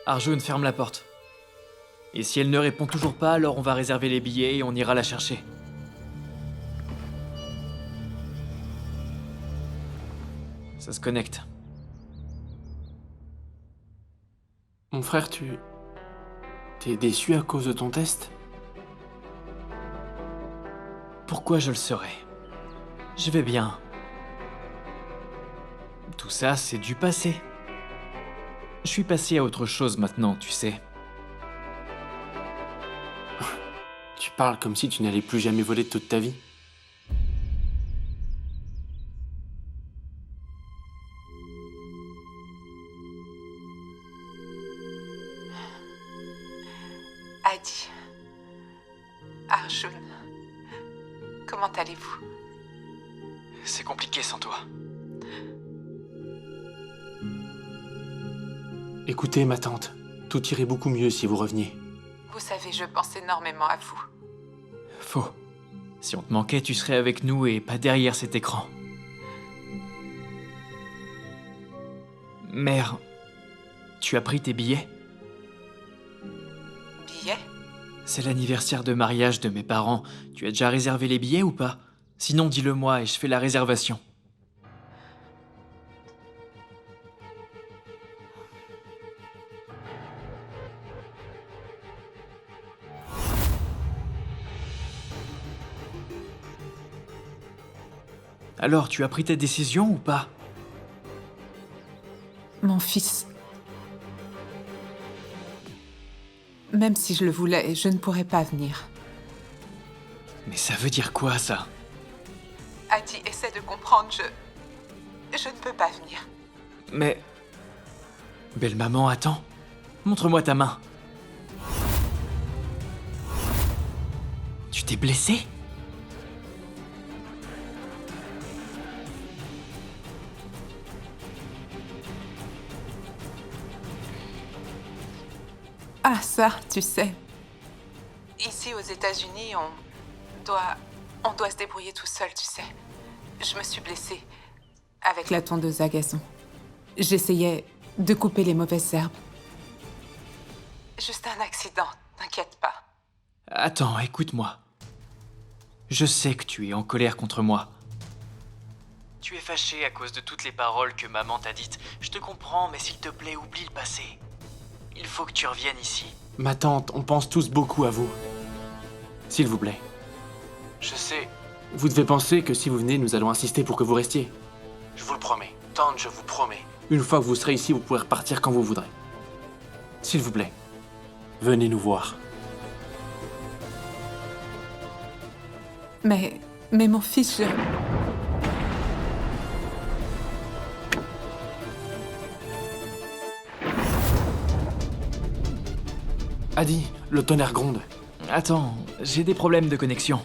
Arjun, ferme la porte. Et si elle ne répond toujours pas, alors on va réserver les billets et on ira la chercher. Ça se connecte. Mon frère, t'es déçu à cause de ton test? Pourquoi je le serais? Je vais bien. Tout ça, c'est du passé. Je suis passé à autre chose maintenant, tu sais. Tu parles comme si tu n'allais plus jamais voler de toute ta vie. Adi, Arjun, comment allez-vous? C'est compliqué sans toi. Écoutez, ma tante, tout irait beaucoup mieux si vous reveniez. Vous savez, je pense énormément à vous. Faux. Si on te manquait, tu serais avec nous et pas derrière cet écran. Mère, tu as pris tes billets? Billets? C'est l'anniversaire de mariage de mes parents. Tu as déjà réservé les billets ou pas? Sinon, dis-le moi et je fais la réservation. Alors, tu as pris ta décision ou pas? Mon fils. Même si je le voulais, je ne pourrais pas venir. Mais ça veut dire quoi, ça? Adi, essaie de comprendre, je ne peux pas venir. Mais... Belle maman, attends. Montre-moi ta main. Tu t'es blessé? Ah, ça, tu sais. Ici, aux États-Unis, on doit se débrouiller tout seul, tu sais. Je me suis blessée avec la tondeuse à gazon. J'essayais de couper les mauvaises herbes. Juste un accident, t'inquiète pas. Attends, écoute-moi. Je sais que tu es en colère contre moi. Tu es fâché à cause de toutes les paroles que maman t'a dites. Je te comprends, mais s'il te plaît, oublie le passé. Il faut que tu reviennes ici. Ma tante, on pense tous beaucoup à vous. S'il vous plaît. Je sais. Vous devez penser que si vous venez, nous allons insister pour que vous restiez. Je vous le promets. Tante, je vous promets. Une fois que vous serez ici, vous pourrez repartir quand vous voudrez. S'il vous plaît, venez nous voir. Mais mon fils, je... Adi, le tonnerre gronde. Attends, j'ai des problèmes de connexion.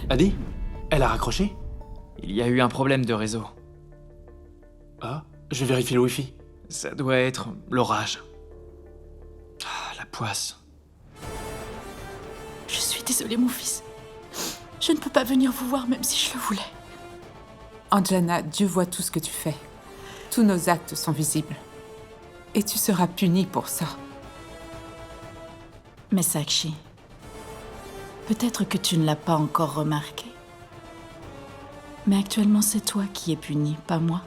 Adi, elle a raccroché? Il y a eu un problème de réseau. Ah, je vérifie le Wi-Fi. Ça doit être l'orage. Ah, la poisse. Je suis désolée, mon fils. Je ne peux pas venir vous voir même si je le voulais. Anjana, Dieu voit tout ce que tu fais. Tous nos actes sont visibles. Et tu seras puni pour ça. Mais Sakshi, peut-être que tu ne l'as pas encore remarqué. Mais actuellement, c'est toi qui es puni, pas moi.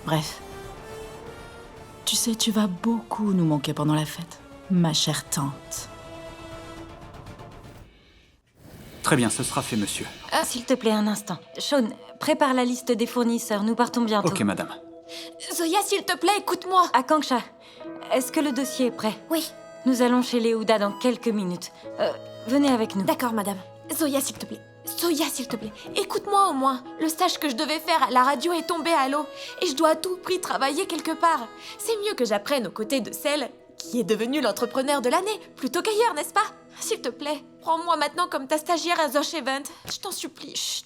Bref. Tu sais, tu vas beaucoup nous manquer pendant la fête, ma chère tante. Très bien, ce sera fait, monsieur. Ah, s'il te plaît, un instant. Sean, prépare la liste des fournisseurs, nous partons bientôt. Ok, madame. Zoya, s'il te plaît, écoute-moi. Akanksha, est-ce que le dossier est prêt? Oui. Nous allons chez Léouda dans quelques minutes. Venez avec nous. D'accord, madame. Zoya, s'il te plaît. Zoya, s'il te plaît. Écoute-moi au moins. Le stage que je devais faire à la radio est tombé à l'eau. Et je dois à tout prix travailler quelque part. C'est mieux que j'apprenne aux côtés de celle qui est devenue l'entrepreneur de l'année, plutôt qu'ailleurs, n'est-ce pas? S'il te plaît, prends-moi maintenant comme ta stagiaire à Zosh Event. Je t'en supplie. Chut.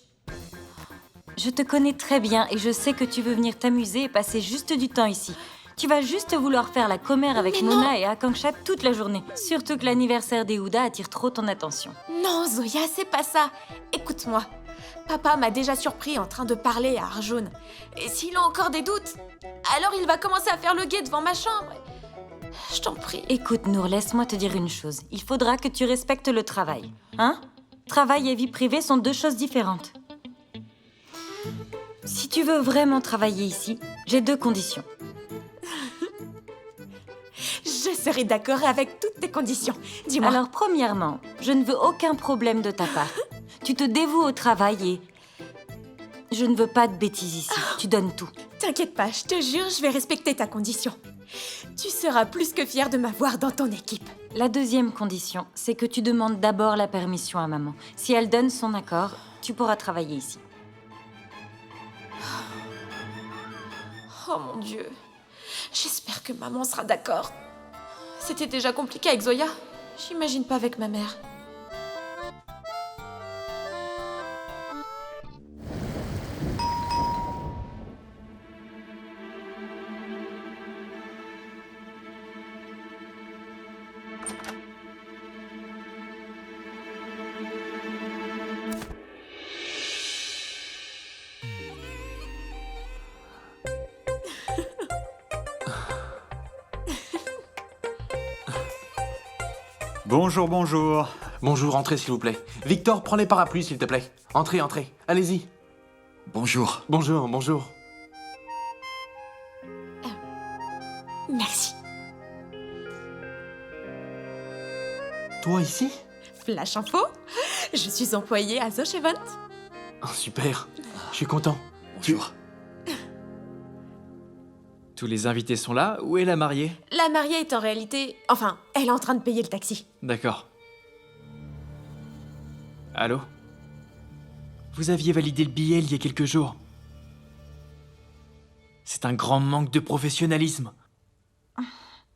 Je te connais très bien et je sais que tu veux venir t'amuser et passer juste du temps ici. Tu vas juste vouloir faire la commère avec Mais Mona non. et Akanksha toute la journée. Surtout que l'anniversaire d'Eouda attire trop ton attention. Non, Zoya, c'est pas ça. Écoute-moi. Papa m'a déjà surpris en train de parler à Arjun. Et s'il a encore des doutes, alors il va commencer à faire le guet devant ma chambre. Je t'en prie. Écoute, Nour, laisse-moi te dire une chose. Il faudra que tu respectes le travail. Hein? Travail et vie privée sont deux choses différentes. Si tu veux vraiment travailler ici, j'ai deux conditions. Je serai d'accord avec toutes tes conditions. Dis-moi. Alors, premièrement, je ne veux aucun problème de ta part. Tu te dévoues au travail et... Je ne veux pas de bêtises ici. Tu donnes tout. T'inquiète pas, je te jure, je vais respecter ta condition. Tu seras plus que fière de m'avoir dans ton équipe. La deuxième condition, c'est que tu demandes d'abord la permission à maman. Si elle donne son accord, tu pourras travailler ici. Oh mon Dieu. J'espère que maman sera d'accord. C'était déjà compliqué avec Zoya. J'imagine pas avec ma mère. Bonjour, bonjour. Bonjour, entrez s'il vous plaît. Victor, prends les parapluies s'il te plaît. Entrez, entrez. Allez-y. Bonjour. Bonjour, bonjour. Merci. Toi ici? Flash info. Je suis employée à Zosh Event. Oh, super. Je suis content. Bonjour. Tous les invités sont là. Où est la mariée? La mariée est en réalité... Enfin, elle est en train de payer le taxi. D'accord. Allô? Vous aviez validé le billet il y a quelques jours. C'est un grand manque de professionnalisme.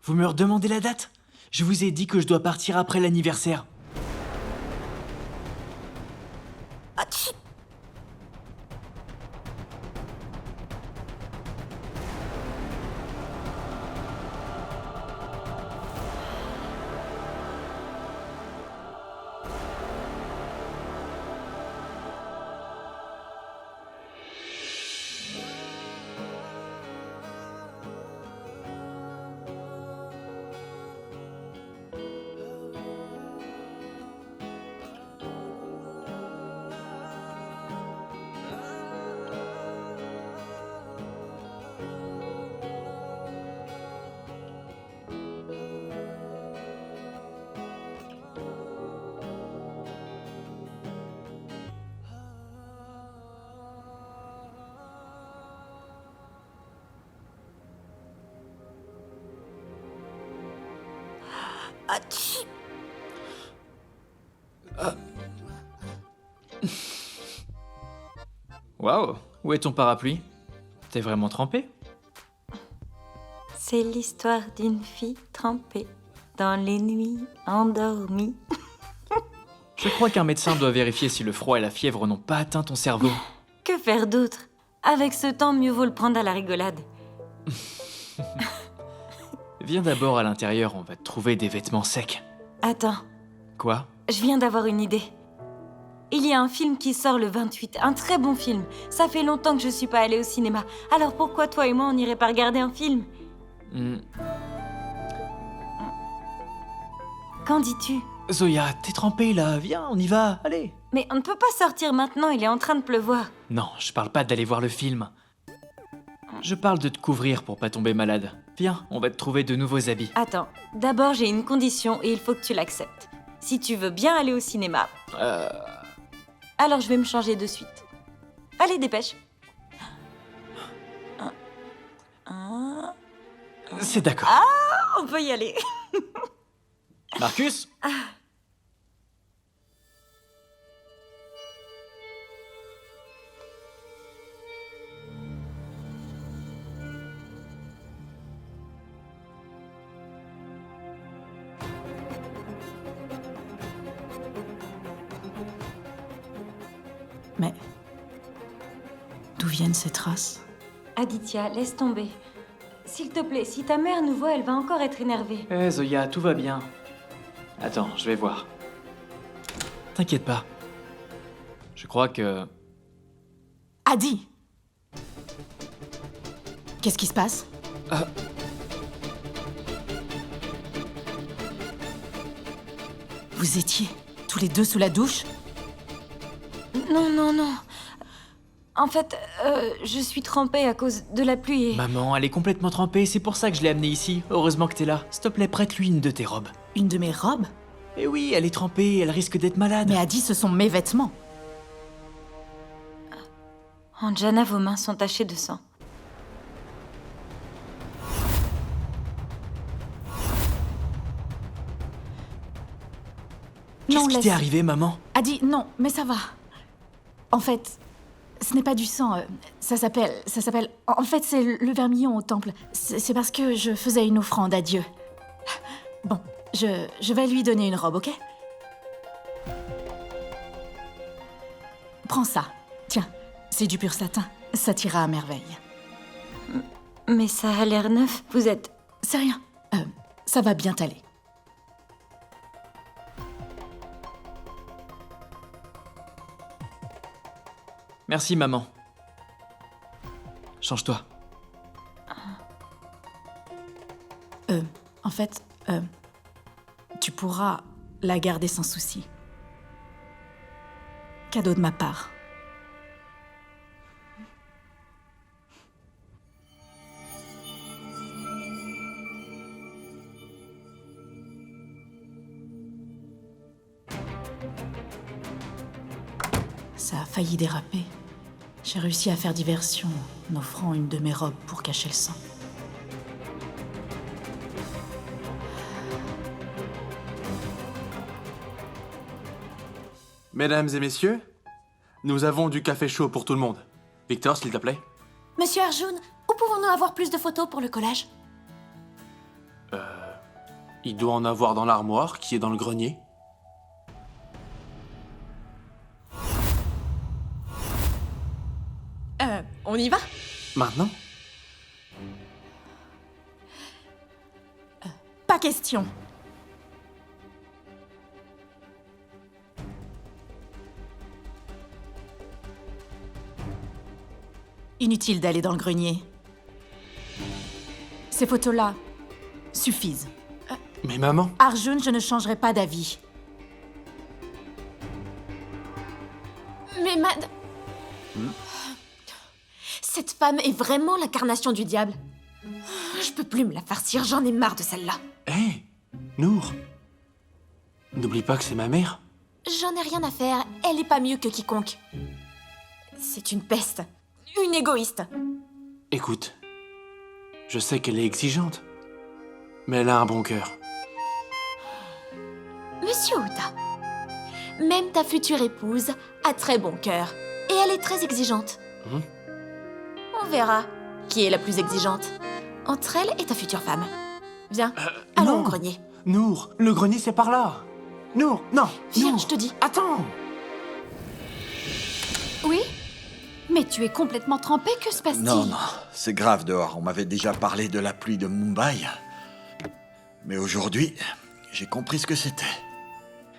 Vous me redemandez la date? Je vous ai dit que je dois partir après l'anniversaire. Waouh, où est ton parapluie? T'es vraiment trempé? C'est l'histoire d'une fille trempée dans les nuits endormies. Je crois qu'un médecin doit vérifier si le froid et la fièvre n'ont pas atteint ton cerveau. Que faire d'autre? Avec ce temps, mieux vaut le prendre à la rigolade. Viens d'abord à l'intérieur, on va te trouver des vêtements secs. Attends, Quoi? je viens d'avoir une idée. Il y a un film qui sort le 28, un très bon film. Ça fait longtemps que je suis pas allée au cinéma. Alors pourquoi toi et moi on n'irait pas regarder un film? Qu'en dis-tu? Zoya, t'es trempée là, viens, on y va, allez. Mais on ne peut pas sortir maintenant, il est en train de pleuvoir. Non, je parle pas d'aller voir le film. Je parle de te couvrir pour pas tomber malade. Viens, on va te trouver de nouveaux habits. Attends, d'abord j'ai une condition et il faut que tu l'acceptes. Si tu veux bien aller au cinéma, alors je vais me changer de suite. Allez, dépêche. C'est d'accord. On peut y aller. Marcus? Mais d'où viennent ces traces? Aditya, laisse tomber. S'il te plaît, si ta mère nous voit, elle va encore être énervée. Eh Zoya, tout va bien. Attends, je vais voir. T'inquiète pas. Je crois que Adi! Qu'est-ce qui se passe? Vous étiez tous les deux sous la douche? Non, non, non. En fait, je suis trempée à cause de la pluie et... Maman, elle est complètement trempée, c'est pour ça que je l'ai amenée ici. Heureusement que t'es là. S'il te plaît, prête-lui une de tes robes. Une de mes robes? Eh oui, elle est trempée, elle risque d'être malade. Mais Adi, ce sont mes vêtements. Anjana, vos mains sont tachées de sang. Qu'est-ce Non, qui laisse. t'est arrivé, maman? Adi, non, mais ça va. En fait, ce n'est pas du sang. Ça s'appelle... En fait, c'est le vermillon au temple. C'est parce que je faisais une offrande à Dieu. Bon, je vais lui donner une robe, ok? Prends ça. Tiens, c'est du pur satin. Ça t'ira à merveille. Mais ça a l'air neuf, vous êtes... C'est rien. Ça va bien t'aller. Merci, maman. Change-toi. En fait, tu pourras la garder sans souci. Cadeau de ma part. Ça a failli déraper. J'ai réussi à faire diversion en offrant une de mes robes pour cacher le sang. Mesdames et messieurs, nous avons du café chaud pour tout le monde. Victor, s'il te plaît. Monsieur Arjun, où pouvons-nous avoir plus de photos pour le collage? Il doit en avoir dans l'armoire, qui est dans le grenier. On y va? Maintenant? Pas question. Inutile d'aller dans le grenier. Ces photos-là suffisent. Mais maman... Arjun, je ne changerai pas d'avis. Mais Cette femme est vraiment l'incarnation du diable. Je peux plus me la farcir, j'en ai marre de celle-là. Hé, Nour. N'oublie pas que c'est ma mère. J'en ai rien à faire, elle est pas mieux que quiconque. C'est une peste, une égoïste. Écoute, je sais qu'elle est exigeante, mais elle a un bon cœur. Monsieur Uta, même ta future épouse a très bon cœur. Et elle est très exigeante. On verra qui est la plus exigeante. Entre elle et ta future femme. Viens, allons non. au grenier. Nour, le grenier c'est par là. Nour, non. Viens, Nour. je te dis. Attends. Oui? Mais tu es complètement trempé, que se passe-t-il? Non, non, c'est grave dehors. On m'avait déjà parlé de la pluie de Mumbai. Mais aujourd'hui, j'ai compris ce que c'était.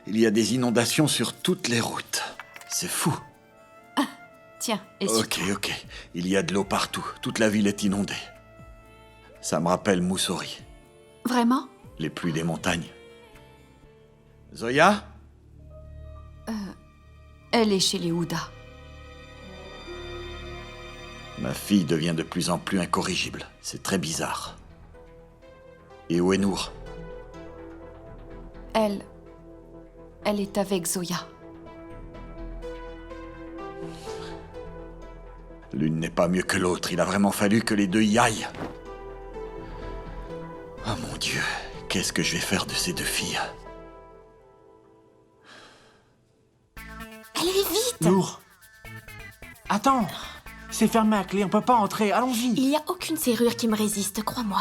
Il y a des inondations sur toutes les routes. C'est fou. Tiens, et Ok. Il y a de l'eau partout. Toute la ville est inondée. Ça me rappelle Mussoorie, Vraiment? les pluies des montagnes. Zoya? Elle est chez les Houda. Ma fille devient de plus en plus incorrigible. C'est très bizarre. Et où est Nour? Elle est avec Zoya. L'une n'est pas mieux que l'autre. Il a vraiment fallu que les deux y aillent. Oh mon Dieu, qu'est-ce que je vais faire de ces deux filles? Allez vite! Nour. Attends. C'est fermé à clé, on peut pas entrer. Allons-y. Il y a aucune serrure qui me résiste, crois-moi.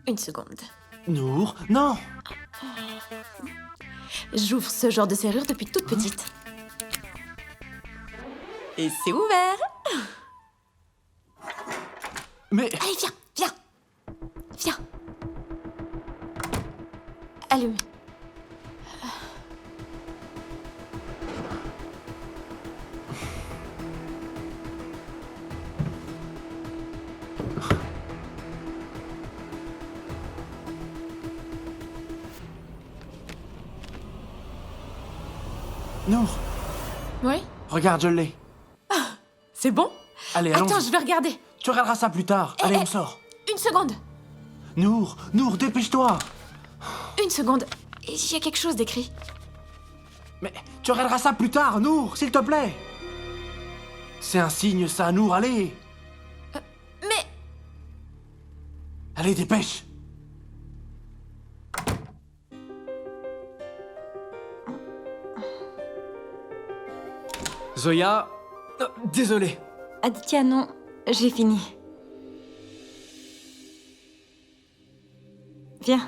Une seconde. Nour, non. J'ouvre ce genre de serrure depuis toute petite. Et c'est ouvert! Mais... Allez, viens! Viens! Allume. Nour, Oui? regarde, je l'ai. C'est bon? Allez, Attends, allons-y. je vais regarder. Tu regarderas ça plus tard. Allez, on sort. Une seconde. Nour, dépêche-toi. Une seconde. Il y a quelque chose d'écrit. Mais tu regarderas ça plus tard, Nour, s'il te plaît. C'est un signe, ça, Nour, allez. Mais... Allez, dépêche. Zoya... désolé. Aditya, non, j'ai fini. Viens.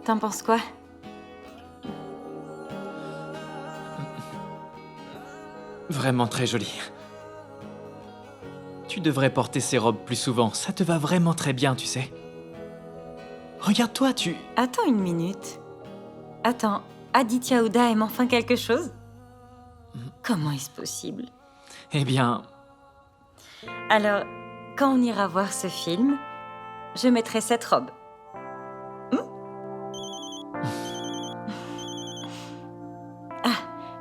T'en penses quoi? Vraiment très jolie. Tu devrais porter ces robes plus souvent, ça te va vraiment très bien, tu sais. Regarde-toi, tu... Attends une minute. Attends, Aditya Ouda aime enfin quelque chose? Comment est-ce possible? Eh bien... Alors, quand on ira voir ce film, je mettrai cette robe.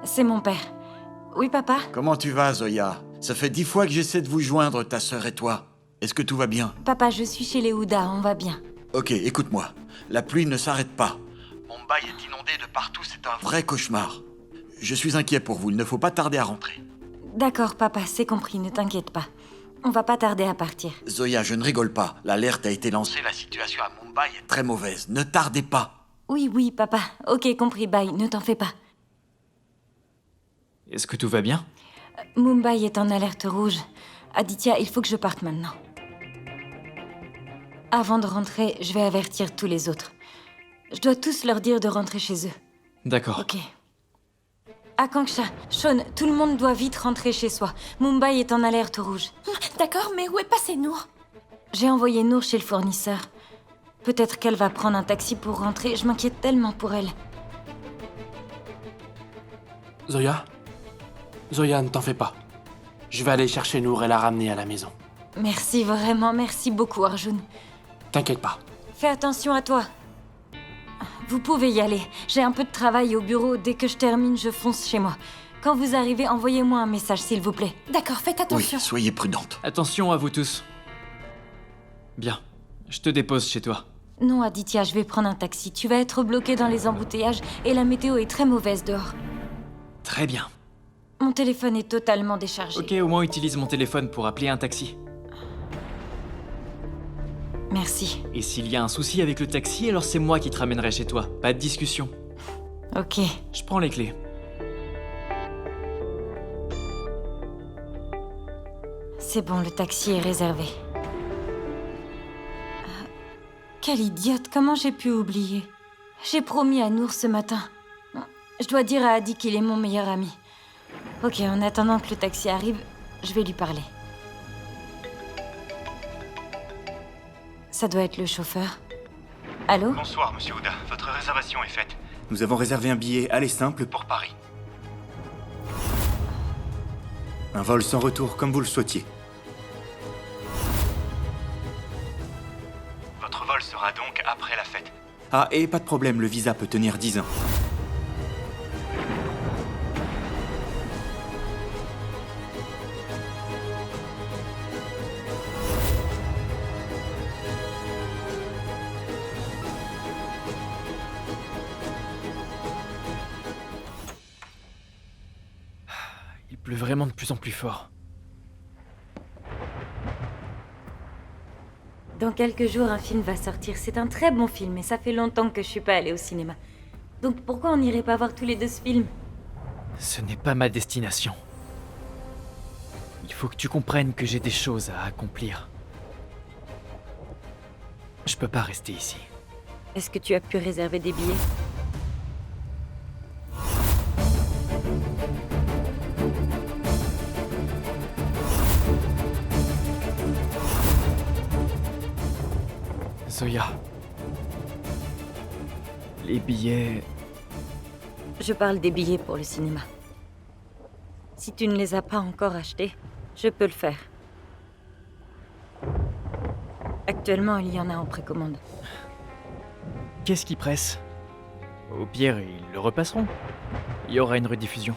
C'est mon père. Oui, papa? Comment tu vas, Zoya? Ça fait 10 fois que j'essaie de vous joindre, ta sœur et toi. Est-ce que tout va bien? Papa, je suis chez les Ouda, on va bien. Ok, écoute-moi. La pluie ne s'arrête pas. Mumbai est inondé de partout, c'est un vrai cauchemar. Je suis inquiet pour vous, il ne faut pas tarder à rentrer. D'accord, papa, c'est compris, ne t'inquiète pas. On va pas tarder à partir. Zoya, je ne rigole pas. L'alerte a été lancée, la situation à Mumbai est très mauvaise. Ne tardez pas. Oui, papa. Ok, compris, bye, ne t'en fais pas. Est-ce que tout va bien? Mumbai est en alerte rouge. Aditya, il faut que je parte maintenant. Avant de rentrer, je vais avertir tous les autres. Je dois tous leur dire de rentrer chez eux. D'accord. Ok. Akanksha, Sean, tout le monde doit vite rentrer chez soi. Mumbai est en alerte rouge. D'accord, mais où est passé Nour? J'ai envoyé Nour chez le fournisseur. Peut-être qu'elle va prendre un taxi pour rentrer. Je m'inquiète tellement pour elle. Zoya, ne t'en fais pas. Je vais aller chercher Nour et la ramener à la maison. Merci, vraiment, merci beaucoup, Arjun. T'inquiète pas. Fais attention à toi. Vous pouvez y aller. J'ai un peu de travail au bureau. Dès que je termine, je fonce chez moi. Quand vous arrivez, envoyez-moi un message, s'il vous plaît. D'accord, faites Oui, attention. soyez prudente. Attention à vous tous. Bien, je te dépose chez toi. Non, Aditya, je vais prendre un taxi. Tu vas être bloqué dans les embouteillages et la météo est très mauvaise dehors. Très bien. Mon téléphone est totalement déchargé. Ok, au moins utilise mon téléphone pour appeler un taxi. Merci. Et s'il y a un souci avec le taxi, alors c'est moi qui te ramènerai chez toi. Pas de discussion. Ok. Je prends les clés. C'est bon, le taxi est réservé. Quelle idiote, comment j'ai pu oublier? J'ai promis à Nour ce matin. Je dois dire à Adi qu'il est mon meilleur ami. Ok, en attendant que le taxi arrive, je vais lui parler. Ça doit être le chauffeur. Allô? Bonsoir, monsieur Ouda. Votre réservation est faite. Nous avons réservé un billet aller simple pour Paris. Un vol sans retour, comme vous le souhaitiez. Votre vol sera donc après la fête. Ah, et pas de problème, le visa peut tenir 10 ans. Il pleut vraiment de plus en plus fort. Dans quelques jours, un film va sortir. C'est un très bon film et ça fait longtemps que je suis pas allée au cinéma. Donc pourquoi on n'irait pas voir tous les deux ce film? Ce n'est pas ma destination. Il faut que tu comprennes que j'ai des choses à accomplir. Je peux pas rester ici. Est-ce que tu as pu réserver des billets? Zoya. Les billets... Je parle des billets pour le cinéma. Si tu ne les as pas encore achetés, je peux le faire. Actuellement, il y en a en précommande. Qu'est-ce qui presse? Au pire, ils le repasseront. Il y aura une rediffusion.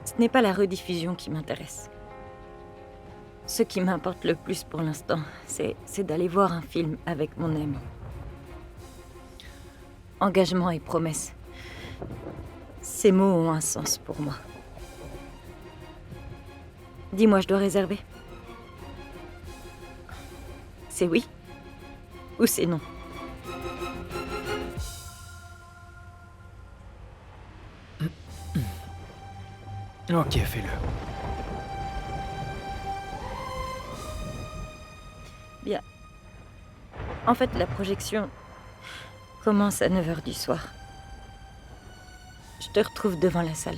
Ce n'est pas la rediffusion qui m'intéresse. Ce qui m'importe le plus pour l'instant, c'est d'aller voir un film avec mon ami. Engagement et promesse. Ces mots ont un sens pour moi. Dis-moi, je dois réserver? C'est oui ou c'est non? Ok, fais-le. Bien. En fait, la projection commence à 9h du soir. Je te retrouve devant la salle.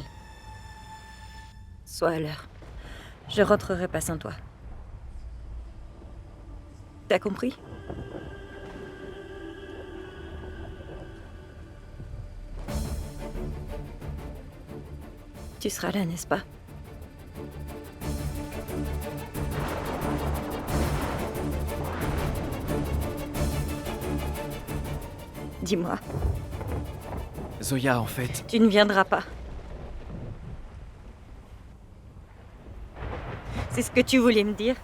Sois à l'heure. Je rentrerai pas sans toi. T'as compris? Tu seras là, n'est-ce pas? Dis-moi. Zoya, en fait... Tu ne viendras pas. C'est ce que tu voulais me dire?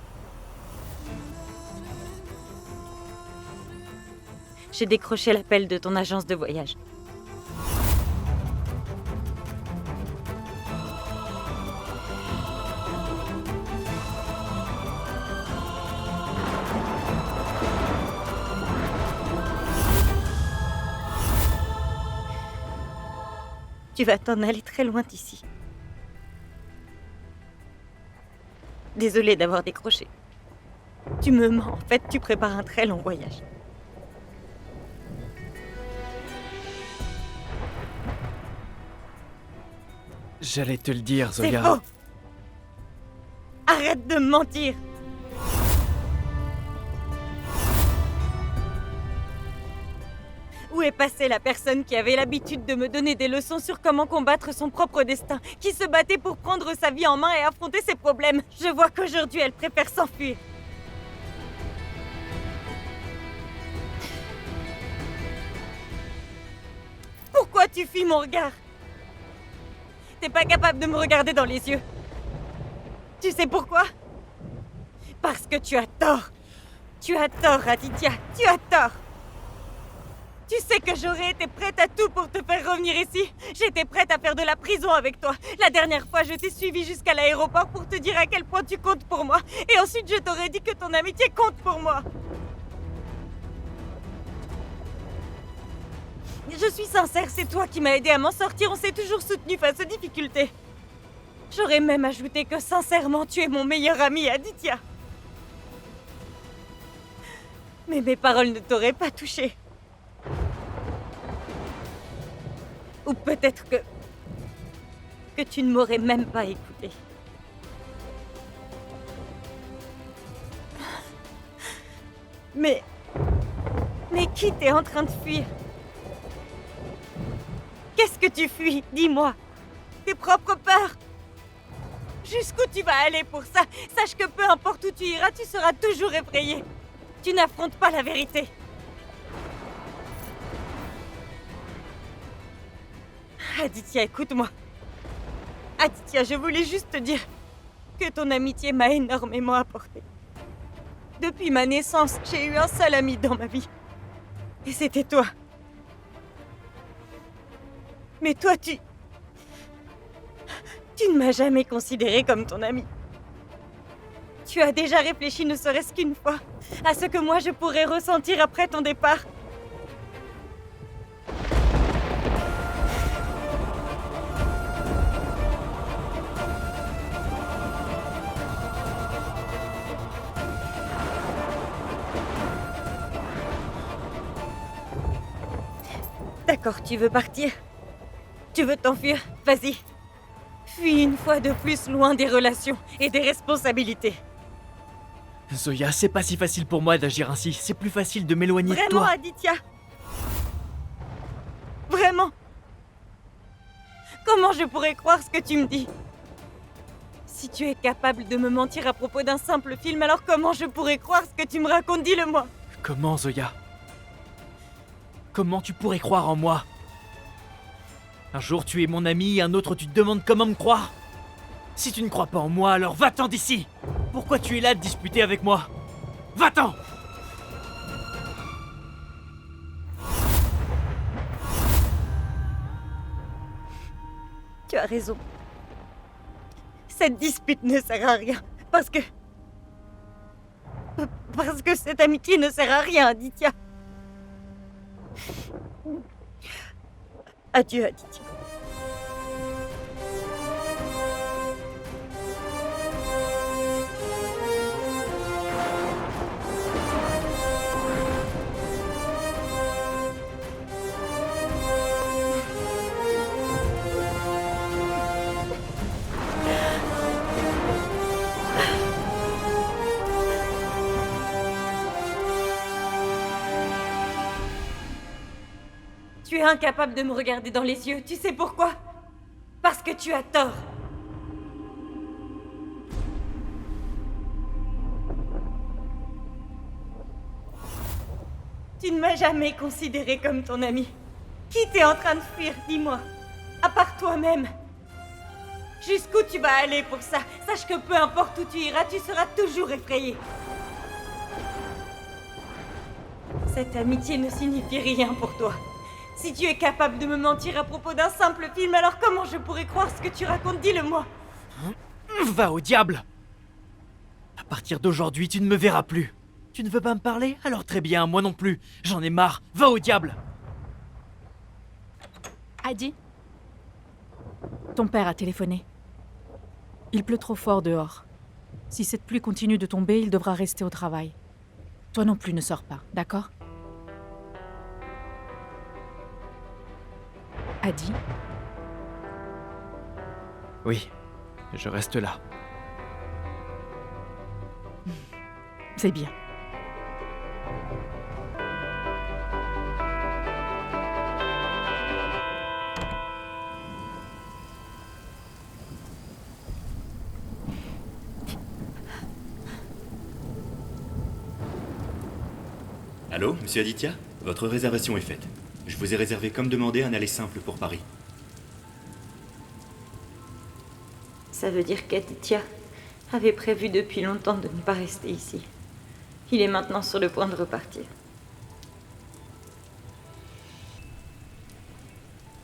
J'ai décroché l'appel de ton agence de voyage. Tu vas t'en aller très loin d'ici. Désolée d'avoir décroché. Tu me mens, en fait, tu prépares un très long voyage. J'allais te le dire, C'est Zoya. faux! Arrête de me mentir! Où est passée la personne qui avait l'habitude de me donner des leçons sur comment combattre son propre destin, qui se battait pour prendre sa vie en main et affronter ses problèmes? Je vois qu'aujourd'hui, elle préfère s'enfuir. Pourquoi tu fuis mon regard? T'es pas capable de me regarder dans les yeux. Tu sais pourquoi? Parce que tu as tort. Tu as tort, Aditya. Tu as tort. Tu sais que j'aurais été prête à tout pour te faire revenir ici. J'étais prête à faire de la prison avec toi. La dernière fois, je t'ai suivi jusqu'à l'aéroport pour te dire à quel point tu comptes pour moi. Et ensuite, je t'aurais dit que ton amitié compte pour moi. Je suis sincère, c'est toi qui m'as aidé à m'en sortir. On s'est toujours soutenu face aux difficultés. J'aurais même ajouté que sincèrement, tu es mon meilleur ami, Aditya. Mais mes paroles ne t'auraient pas touché. Ou peut-être que tu ne m'aurais même pas écouté. Mais qui t'es en train de fuir? Qu'est-ce que tu fuis? Dis-moi. Tes propres peurs. Jusqu'où tu vas aller pour ça? Sache que peu importe où tu iras, tu seras toujours effrayé. Tu n'affrontes pas la vérité. Aditya, écoute-moi. Aditya, je voulais juste te dire que ton amitié m'a énormément apporté. Depuis ma naissance, j'ai eu un seul ami dans ma vie. Et c'était toi. Mais toi, tu ne m'as jamais considéré comme ton ami. Tu as déjà réfléchi ne serait-ce qu'une fois à ce que moi je pourrais ressentir après ton départ. D'accord, tu veux partir? Tu veux t'enfuir? Vas-y. Fuis une fois de plus loin des relations et des responsabilités. Zoya, c'est pas si facile pour moi d'agir ainsi. C'est plus facile de m'éloigner de Vraiment, toi. Aditya? Vraiment? Comment je pourrais croire ce que tu me dis? Si tu es capable de me mentir à propos d'un simple film, alors comment je pourrais croire ce que tu me racontes? Dis-le-moi. Comment, Zoya? Comment tu pourrais croire en moi? Un jour tu es mon ami, un autre tu te demandes comment me croire. Si tu ne crois pas en moi, alors va-t'en d'ici. Pourquoi tu es là de disputer avec moi? Va-t'en! Tu as raison. Cette dispute ne sert à rien. Parce que cette amitié ne sert à rien, Aditya. Adieu, Aditya. Tu es incapable de me regarder dans les yeux. Tu sais pourquoi? Parce que tu as tort. Tu ne m'as jamais considéré comme ton ami. Qui t'es en train de fuir, dis-moi? À part toi-même. Jusqu'où tu vas aller pour ça? Sache que peu importe où tu iras, tu seras toujours effrayé. Cette amitié ne signifie rien pour toi. Si tu es capable de me mentir à propos d'un simple film, alors comment je pourrais croire ce que tu racontes? Dis-le-moi. Va au diable! À partir d'aujourd'hui, tu ne me verras plus. Tu ne veux pas me parler? Alors très bien, moi non plus. J'en ai marre. Va au diable! Adi? Ton père a téléphoné. Il pleut trop fort dehors. Si cette pluie continue de tomber, il devra rester au travail. Toi non plus ne sors pas, d'accord? Adi? Oui, je reste là. C'est bien. Allô, monsieur Aditya? Votre réservation est faite. Je vous ai réservé comme demandé un aller simple pour Paris. Ça veut dire qu'Aditya avait prévu depuis longtemps de ne pas rester ici. Il est maintenant sur le point de repartir.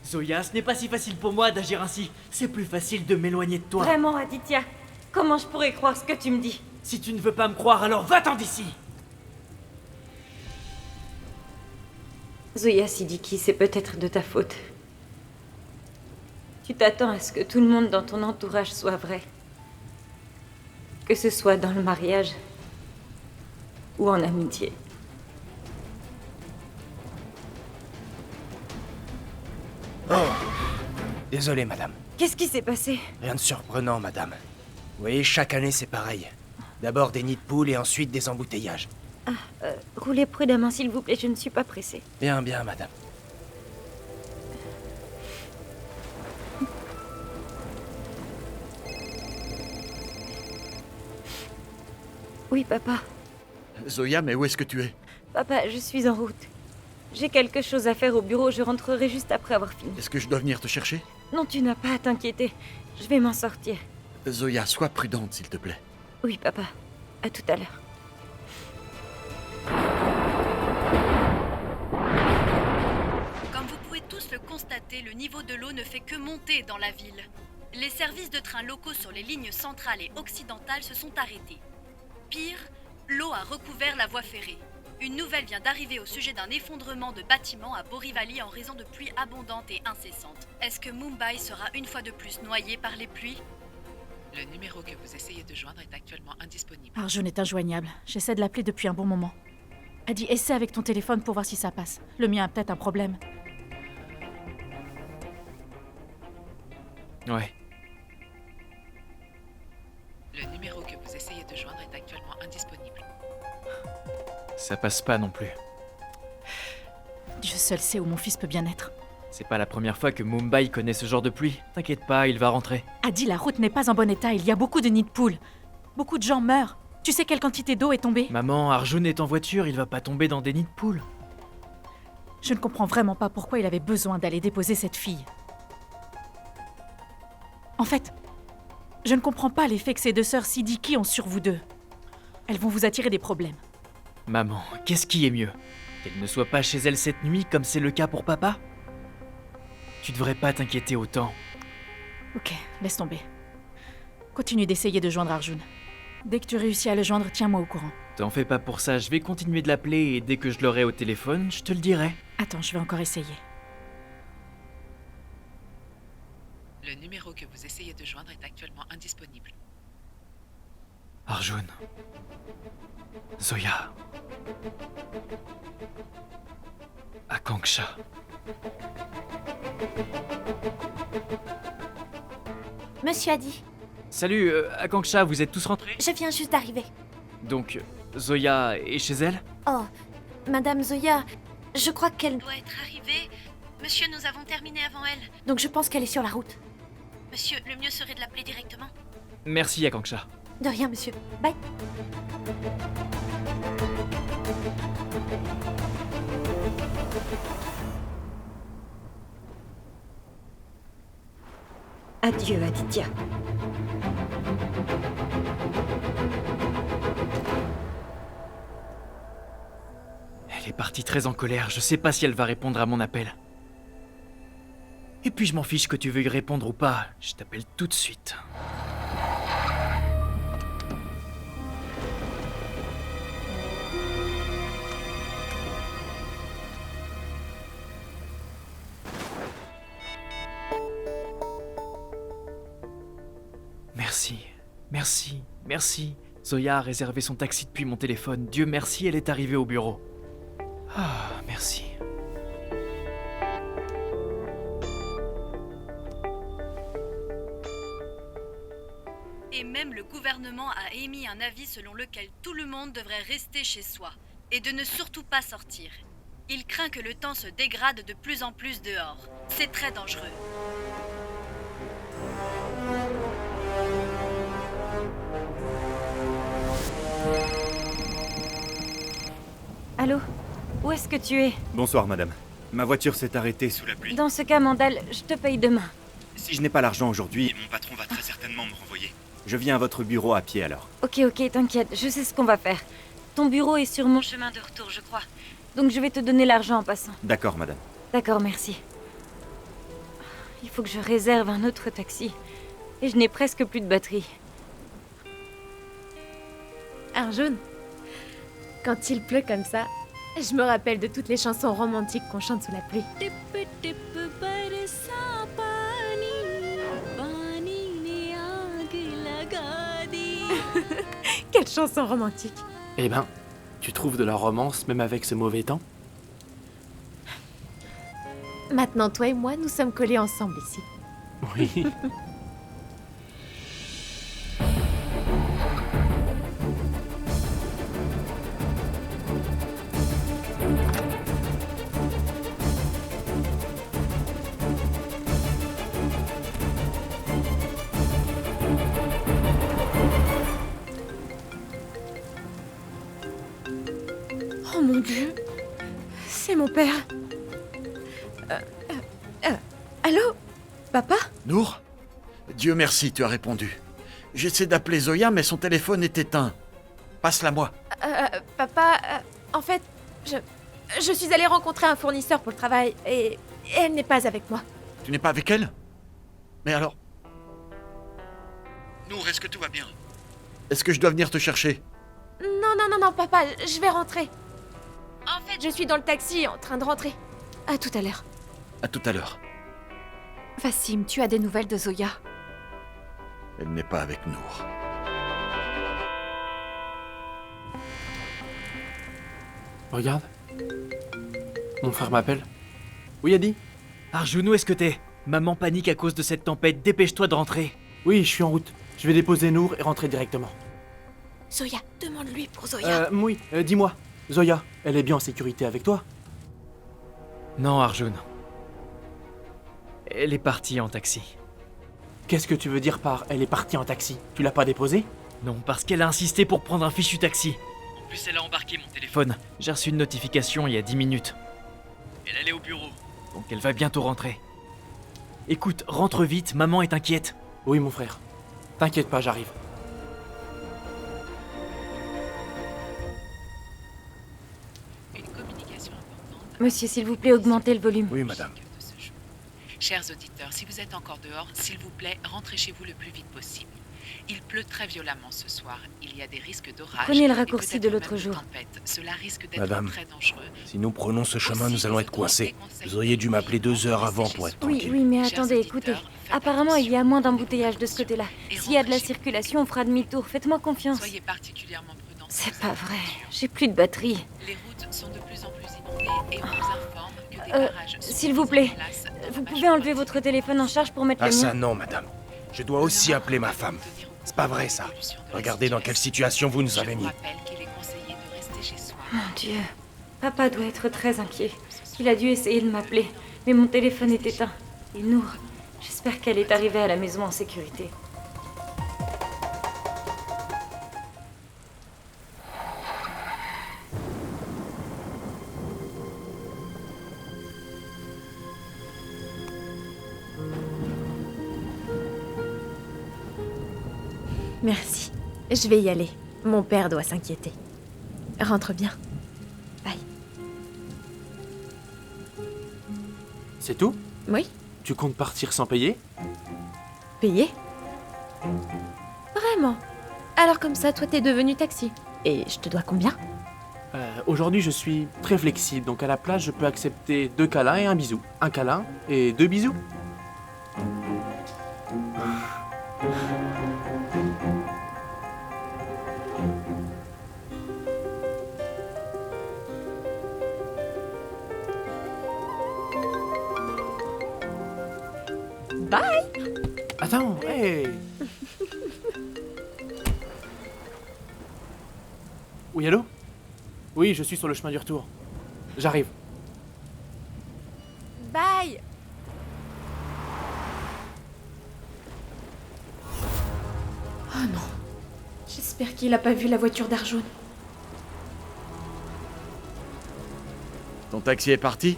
Zoya, ce n'est pas si facile pour moi d'agir ainsi. C'est plus facile de m'éloigner de toi. Vraiment, Aditya, comment je pourrais croire ce que tu me dis? Si tu ne veux pas me croire, alors va-t'en d'ici! Zoya Siddiqui, c'est peut-être de ta faute. Tu t'attends à ce que tout le monde dans ton entourage soit vrai. Que ce soit dans le mariage ou en amitié. Oh, désolé, madame. Qu'est-ce qui s'est passé? Rien de surprenant, madame. Vous voyez, chaque année, c'est pareil. D'abord des nids de poules et ensuite des embouteillages. Roulez prudemment, s'il vous plaît, je ne suis pas pressée. Bien, bien, madame. Oui, papa. Zoya, mais où est-ce que tu es? Papa, je suis en route. J'ai quelque chose à faire au bureau, je rentrerai juste après avoir fini. Est-ce que je dois venir te chercher? Non, tu n'as pas à t'inquiéter. Je vais m'en sortir. Zoya, sois prudente, s'il te plaît. Oui, papa. À tout à l'heure. Comme vous pouvez tous le constater, le niveau de l'eau ne fait que monter dans la ville. Les services de trains locaux sur les lignes centrales et occidentales se sont arrêtés. Pire, l'eau a recouvert la voie ferrée. Une nouvelle vient d'arriver au sujet d'un effondrement de bâtiments à Borivali en raison de pluies abondantes et incessantes. Est-ce que Mumbai sera une fois de plus noyé par les pluies? Le numéro que vous essayez de joindre est actuellement indisponible. Arjun est injoignable. J'essaie de l'appeler depuis un bon moment. Adi, essaie avec ton téléphone pour voir si ça passe. Le mien a peut-être un problème. Ouais. Le numéro que vous vous essayez de joindre est actuellement indisponible. Ça passe pas non plus. Dieu seul sait où mon fils peut bien être. C'est pas la première fois que Mumbai connaît ce genre de pluie. T'inquiète pas, il va rentrer. Adi, la route n'est pas en bon état, il y a beaucoup de nids de poules. Beaucoup de gens meurent. Tu sais quelle quantité d'eau est tombée? Maman, Arjun est en voiture, il va pas tomber dans des nids de poules. Je ne comprends vraiment pas pourquoi il avait besoin d'aller déposer cette fille. En fait, je ne comprends pas l'effet que ces deux sœurs Siddiqui ont sur vous deux. Elles vont vous attirer des problèmes. Maman, qu'est-ce qui est mieux? Qu'elle ne soit pas chez elle cette nuit comme c'est le cas pour papa? Tu devrais pas t'inquiéter autant. Ok, laisse tomber. Continue d'essayer de joindre Arjun. Dès que tu réussis à le joindre, tiens-moi au courant. T'en fais pas pour ça, je vais continuer de l'appeler et dès que je l'aurai au téléphone, je te le dirai. Attends, je vais encore essayer. Le numéro que vous essayez de joindre est actuellement indisponible. Arjun. Zoya. Akanksha. Monsieur Adi, Salut, Akanksha, vous êtes tous rentrés? je viens juste d'arriver. Donc, Zoya est chez elle? Oh, Madame Zoya, je crois qu'elle... Doit être arrivée. Monsieur, nous avons terminé avant elle. Donc je pense qu'elle est sur la route. Monsieur, le mieux serait de l'appeler directement. Merci, Akanksha. De rien, monsieur. Bye. Adieu, Aditya. Elle est partie très en colère, je sais pas si elle va répondre à mon appel. Et puis je m'en fiche que tu veuilles répondre ou pas, je t'appelle tout de suite. Merci, merci, merci. Zoya a réservé son taxi depuis mon téléphone. Dieu merci, elle est arrivée au bureau. Ah, merci. Et même le gouvernement a émis un avis selon lequel tout le monde devrait rester chez soi et de ne surtout pas sortir. Il craint que le temps se dégrade de plus en plus dehors. C'est très dangereux. Allô? Où est-ce que tu es? Bonsoir, madame. Ma voiture s'est arrêtée sous la pluie. Dans ce cas, Mandal, je te paye demain. Si je n'ai pas l'argent aujourd'hui, mon patron va très certainement me renvoyer. Je viens à votre bureau à pied alors. Ok, t'inquiète, je sais ce qu'on va faire. Ton bureau est sur mon chemin de retour, je crois. Donc je vais te donner l'argent en passant. D'accord, madame. D'accord, merci. Il faut que je réserve un autre taxi. Et je n'ai presque plus de batterie. Arjun, quand il pleut comme ça, je me rappelle de toutes les chansons romantiques qu'on chante sous la pluie. Quelle chanson romantique! Eh ben, tu trouves de la romance même avec ce mauvais temps? Maintenant, toi et moi, nous sommes collés ensemble ici. Oui. Oh mon Dieu! C'est mon père. Allô? Papa? Nour? Dieu merci, tu as répondu. J'essaie d'appeler Zoya, mais son téléphone est éteint. Passe-la moi. Papa, en fait, je suis allée rencontrer un fournisseur pour le travail et elle n'est pas avec moi. Tu n'es pas avec elle? Mais alors... Nour, est-ce que tout va bien? Est-ce que je dois venir te chercher? Non, papa, je vais rentrer. En fait, je suis dans le taxi en train de rentrer. À tout à l'heure. À tout à l'heure. Wassim, tu as des nouvelles de Zoya? Elle n'est pas avec Nour. Regarde. Mon frère m'appelle. Oui, Adi? Arjun, où est-ce que t'es? Maman panique à cause de cette tempête, dépêche-toi de rentrer. Oui, je suis en route. Je vais déposer Nour et rentrer directement. Zoya, demande-lui pour Zoya. Oui, dis-moi, Zoya, elle est bien en sécurité avec toi? Non, Arjun. Elle est partie en taxi. Qu'est-ce que tu veux dire par elle est partie en taxi? Tu l'as pas déposée? Non, parce qu'elle a insisté pour prendre un fichu taxi. En plus, elle a embarqué mon téléphone. J'ai reçu une notification il y a 10 minutes. Elle allait au bureau, donc elle va bientôt rentrer. Écoute, rentre vite, maman est inquiète. Oui, mon frère. T'inquiète pas, j'arrive. Une communication importante. Monsieur, s'il vous plaît, augmentez le volume. Oui, madame. De ce jour. Chers auditeurs, si vous êtes encore dehors, s'il vous plaît, rentrez chez vous le plus vite possible. Il pleut très violemment ce soir. Il y a des risques d'orage. Prenez le et raccourci peut-être de l'autre même de jour. tempête. Cela risque d'être Madame, très dangereux. Si nous prenons ce chemin, Aussi, nous allons les être coincés. autorités Vous auriez dû m'appeler 2 heures avant pour être Oui, tranquille. oui, mais Chers attendez, auditeurs, écoutez. faites Apparemment, il y a attention. moins d'embouteillage de ce côté-là. Et S'il y a de la rentrez chez vous. circulation, on fera demi-tour. Faites-moi confiance. Soyez particulièrement prudents. si C'est vous pas êtes en vrai. voiture. J'ai plus de batterie. Les routes sont de plus en plus inondées et on nous informe que des barrages sont S'il vous mis en plaît, place dans la vous pouvez majeure enlever partie votre téléphone en charge pour mettre Ah le mien? ça non, madame. Je dois aussi appeler ma femme. C'est pas vrai, ça. Regardez dans quelle situation vous nous avez mis. Je vous rappelle qu'il est conseillé de rester chez soi. Mon Dieu. Papa doit être très inquiet. Il a dû essayer de m'appeler, mais mon téléphone est éteint. Et Nour, j'espère qu'elle est arrivée à la maison en sécurité. Merci. Je vais y aller. Mon père doit s'inquiéter. Rentre bien. Bye. C'est tout? Oui? Tu comptes partir sans payer? Payé? Vraiment? Alors comme ça, toi t'es devenu taxi. Et je te dois combien? Aujourd'hui, je suis très flexible, donc à la place, je peux accepter 2 câlins et un bisou. Un câlin et 2 bisous. Bye! Attends, hey! Oui, allô? Oui, je suis sur le chemin du retour. J'arrive. Bye! Oh non. J'espère qu'il a pas vu la voiture d'Arjun. Ton taxi est parti?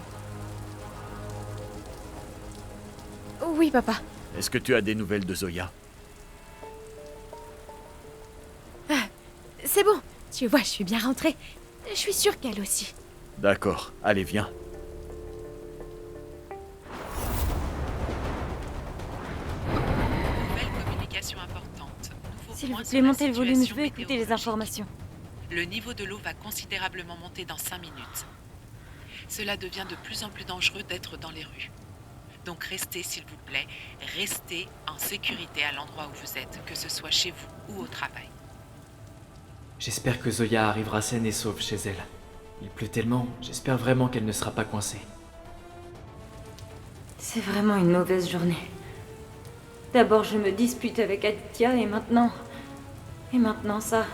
Oui, papa. Est-ce que tu as des nouvelles de Zoya? C'est bon. Tu vois, je suis bien rentrée. Je suis sûre qu'elle aussi. D'accord, allez, viens. Nouvelle communication importante. Nouveau S'il point vous sur plaît, la montez le volume, je situation veux écouter les météorologique. informations. Le niveau de l'eau va considérablement monter dans 5 minutes. Cela devient de plus en plus dangereux d'être dans les rues. Donc restez, s'il vous plaît, restez en sécurité à l'endroit où vous êtes, que ce soit chez vous ou au travail. J'espère que Zoya arrivera saine et sauve chez elle. Il pleut tellement, j'espère vraiment qu'elle ne sera pas coincée. C'est vraiment une mauvaise journée. D'abord, je me dispute avec Aditya et maintenant... Et maintenant ça.